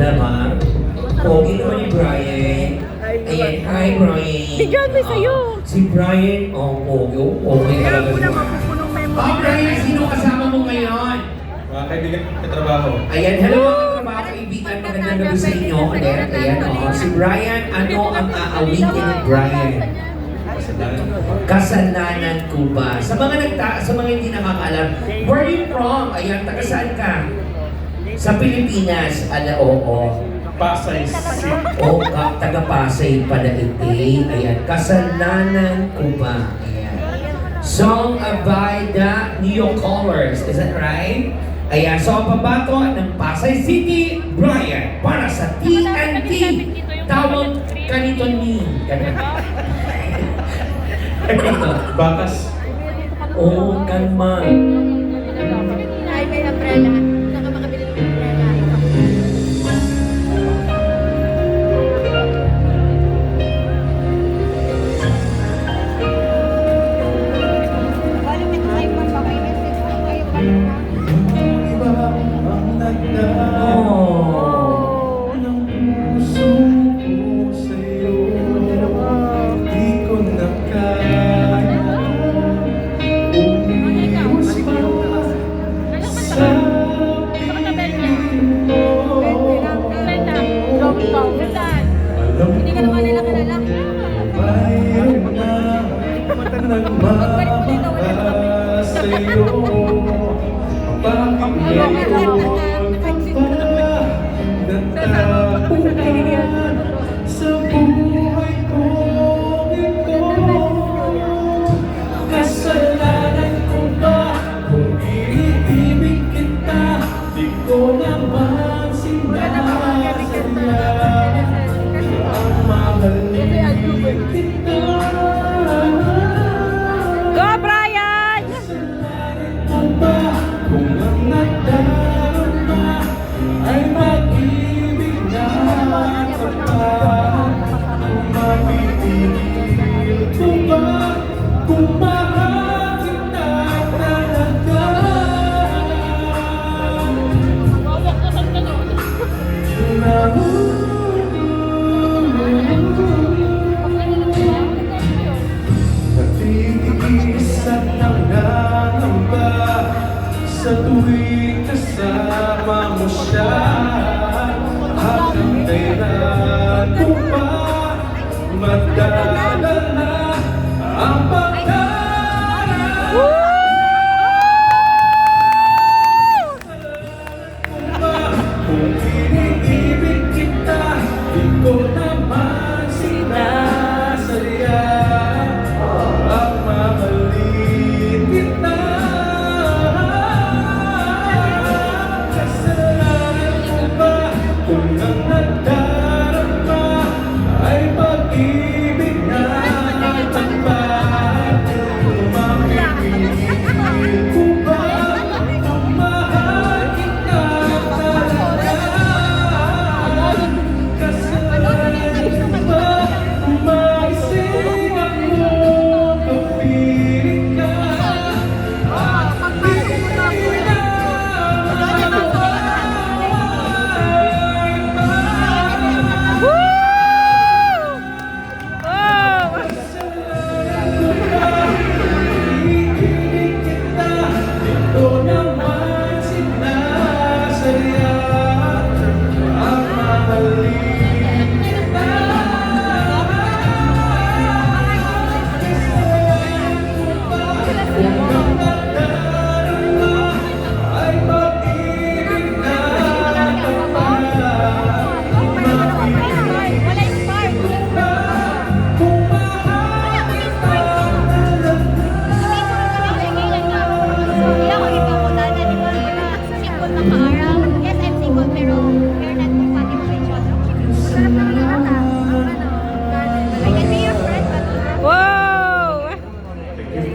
Diba? Pogi naman ni Brian. Ayan, hi Brian. Bigyan mo sa'yo. Si Brian, pogi. Okay talaga si Brian. Brian, sino kasama mo ngayon? Mga kaibigan sa trabaho. Ayan, hello mga trabaho kaibigan. Magandang gabi sa inyo. Ayan, si Brian, ano ang aawitin ni Brian? Kasalanan ko ba? Sa mga hindi nakakaalam, where are you from? Ayan, taga saan ka? Sa Pilipinas, oo. Pasay City. Taga Pasay pala ito. Ayan, kasalanan ko ba? Ayan. Song by the Neo Colors. Is that right? Ayan, so ang pabato ng Pasay City, Brian, para sa TNT. Tawag kanito ni. Batas. Oo, kalma. Ay, may umbrella. Saan ka makabili ng umbrella? Hindi ka naman nila kilala. Magbalik mo dito, wala na kami. Sa buhay ko ito, kasalanan ko ba kung iniibig kita? Di ko naman sinasadya ang mahalin kita. Go, Brian! Kasalanan ko ba kung ang nadarama ay pag-ibig na tapat? Kung mapipigil ko ba kung mahal kita talaga? Natitigis at nangangamba sa tuwing kasama mo siya. Hanggang kailan ko ba magdadala ang pagdaraan? Kung iniibig kita, di ko naman sinasadya ang mahalin kita. Kasalanan ko ba kung ang nadarama ay pag-ibig na tapat? Kung mapipigil ko ba kung mahal kita talaga? Kasalanan ko ba kung maising ako kapiling ka? At di na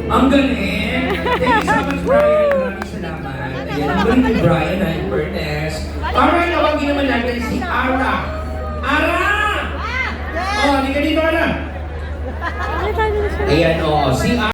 Ang galing! Thank you so much, Brian. Maraming salamat. Ayan, ang galing ni Brian, in fairness. Alright, tawagin naman natin si Ara. Ara! Oh, hindi ka dito, Ara. Ayan, si Ara.